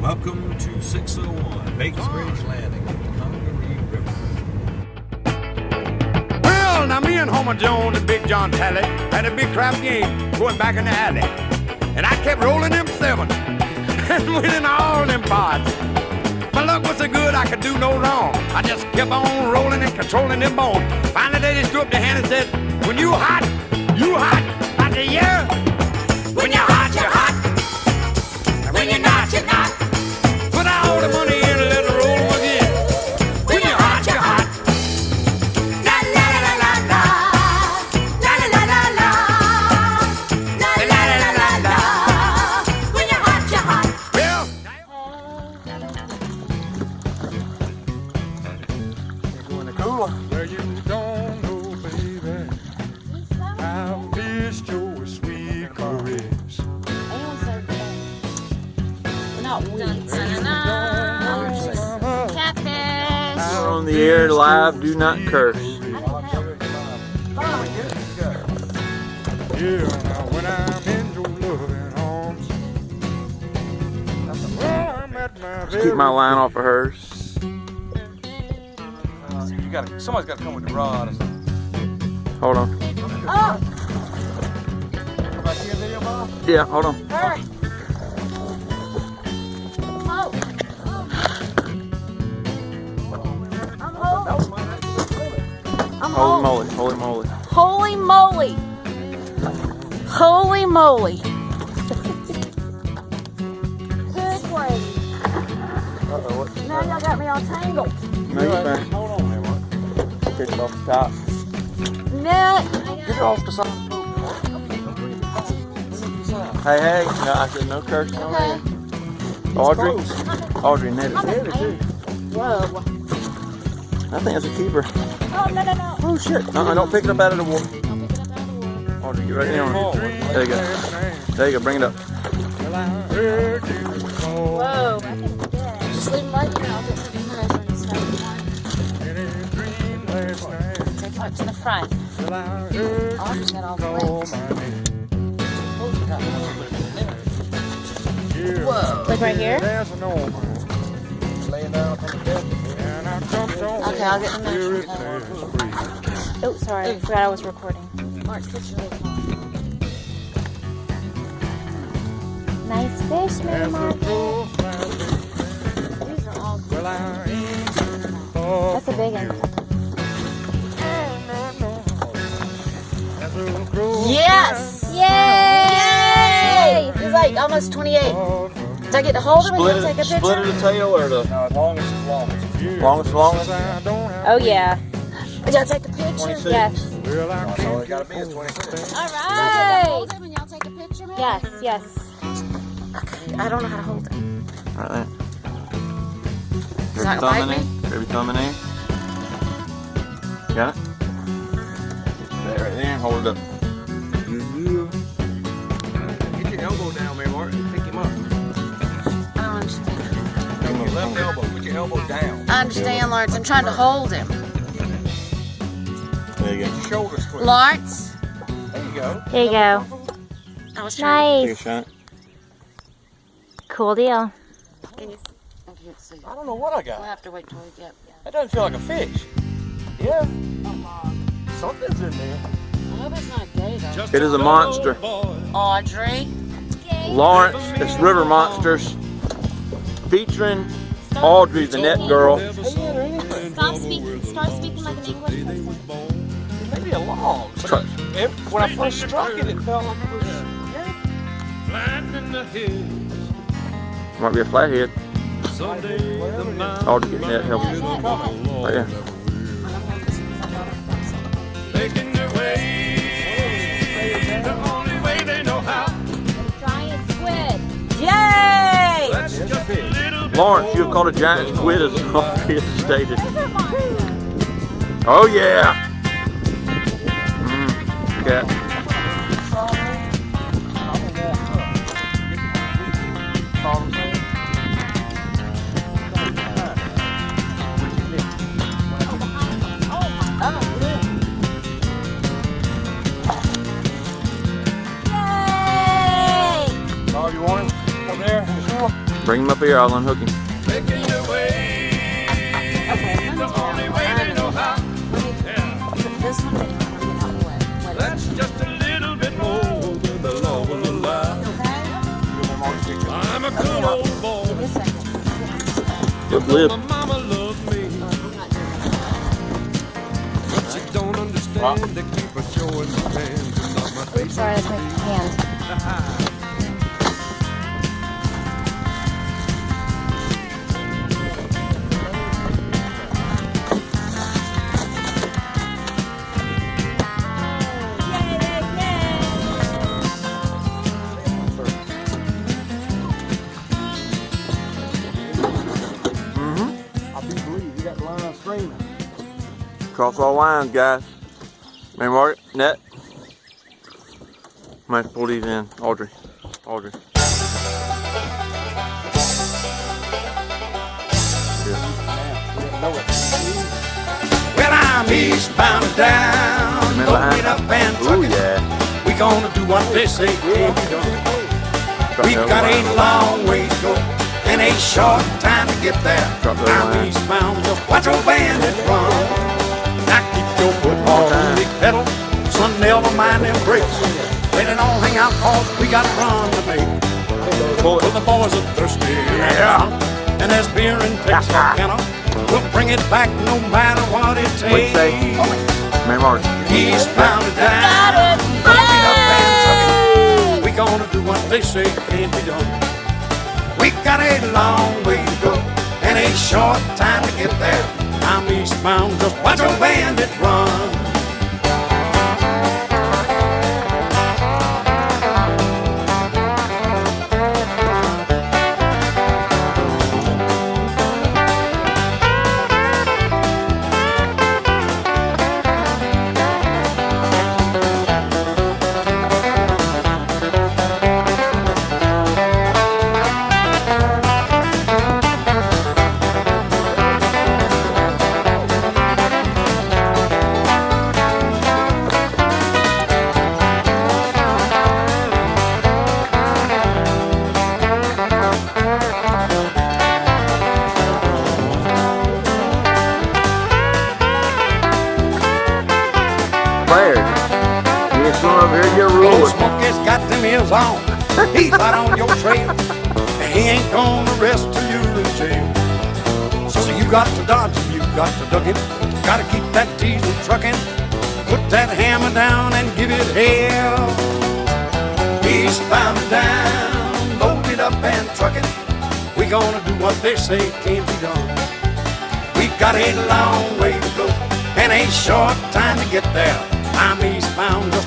Welcome to 601 Bates Bridge Landing on the Congaree River. Well, now me and Homer Jones and Big John Talley had a big crap game going back in the alley. And I kept rolling them seven and winning all them pods. My luck was so good I could do no wrong. I just kept on rolling and controlling them bones. Finally they just threw up their hand and said, when you hot, hot the year. When you're hot, you're hot. And when you're not, you're not. Put all the money in and let it roll again. When you're hot, you're hot. La la la la la. La la la la la. La la la la la la. When you're hot, you're hot. Well, you're going to cooler. Well, you don't know, baby, I've missed your sweet caress. Catfish. We're on the air live, do not curse. Yeah, now when I'm in your loving arms, well, I'm at my Just keep my line off of hers. Somebody's got to come with the rod or something. Hold on. Oh, Yeah, hold on. hurry. Oh. I'm Holy holding. moly, holy moly. Holy moly. Holy moly. Good gravy. Uh-oh, what? Now y'all got me all tangled. No, you're fine. Hold on there, Mark. Fish it off the top. No. Get it off the side. Hey, hey. No, I said no cursing on Okay. here. Audrey. Audrey, net it. Whoa. I think that's a keeper. Oh, no, no, no. Oh, shit. Don't pick it up out of the water. I'll pick it up out of the water. Audrey, get right down. There you go. There you go. Bring it up. Well, I heard you call Whoa. I can do that. Just leave them right here. I'll get to the measure and start the one. in a dream last night. Take them up to the front. Well, I heard Audrey's got all the call legs. my name. Yeah, Whoa. Like right here? that's an old man. Laying down on the deck. And I jumped on Okay, I'll get the measurement. last breeze. Oh, sorry. I forgot I was recording. Mark, put your legs on. Nice fish, Mary As the Mark. crow flies, These are all well, I ain't thought That's a big one. no. As the crow Yes! Yay! He's like almost 28. Did I get to hold him and Split then take a it, split picture? it the tail or the No, as long as it's long. longest? I don't have Oh, yeah. Did I take a picture? 26. Yes. well, I That's all it got to be is 26. All right. Hold him and y'all take a picture, man? Yes, yes. Okay, I don't know how to hold him. Right there. Is that gonna bite me? Grab your thumb in there. Got it? Get right there. Hold it up. Get your elbow down there, Mark. Pick him up. I don't understand. Your left elbow. Put your elbow down. I understand, Lawrence. I'm trying to hold him. There you go. Shoulder square. Lawrence? There you go. There you go. I was trying Take a shot. Cool deal. Can you see? I can't see. I don't know what I We'll got. have to wait till we get. That doesn't feel like a fish. Yeah. Something's in there. I hope it's not a gator. It is a monster. Audrey. Lawrence, it's River Monsters. Featuring Audrey, the net girl. Start speaking like an English person. Maybe a log. But when I first struck it, it felt like it was. Might be a flathead. Audrey, get net help. Right there. Making their way the only way they know how. Giant squid. Yay! That's just a little bit. Lawrence, you have caught a giant squid as Audrey has stated. Oh yeah! Cat. Yay! Oh, you want him? Come there. Bring him up here, I'll unhook him. Making their way the only way they know how. This one, what That's just a little bit more than the law will allow. I'm a good old boy, is this? Good lip. my mama loved me. But she don't understand they keep her showing my hands and not my face. Sorry, that's my hand. Cross all lines, guys. Mary Margaret, net. Might have to pull these in. Audrey. Audrey. Well, I'm eastbound and down, loaded up and Ooh, trucking. yeah. We gonna do what they say can't be done. We've got a long way to go and a short time to get there. Drop those I'm lines. eastbound, just watch your bandit run. Now keep your foot on the pedal, son, never mind them brakes. Let it all hang out, cause we got a run to make. Well, the boys are thirsty, yeah, and there's beer in Texarkana. We'll bring it back no matter what it What'd you say? takes. Mary Margaret. Eastbound and down, loaded up and trucking. We gonna do what they say can't be done. We got a long way to go and a short time to get there. I'm eastbound, just watch a bandit run. Old Smokey's got them ears on. He's out on your trail. And he ain't gonna rest till you're in jail. So you got to dodge him, you got to duck him. Gotta keep that diesel trucking. Put that hammer down and give it hell. Eastbound and down, loaded up and trucking. We gonna do what they say can't be done. We got a long way to go and a short time to get there. I'm eastbound, just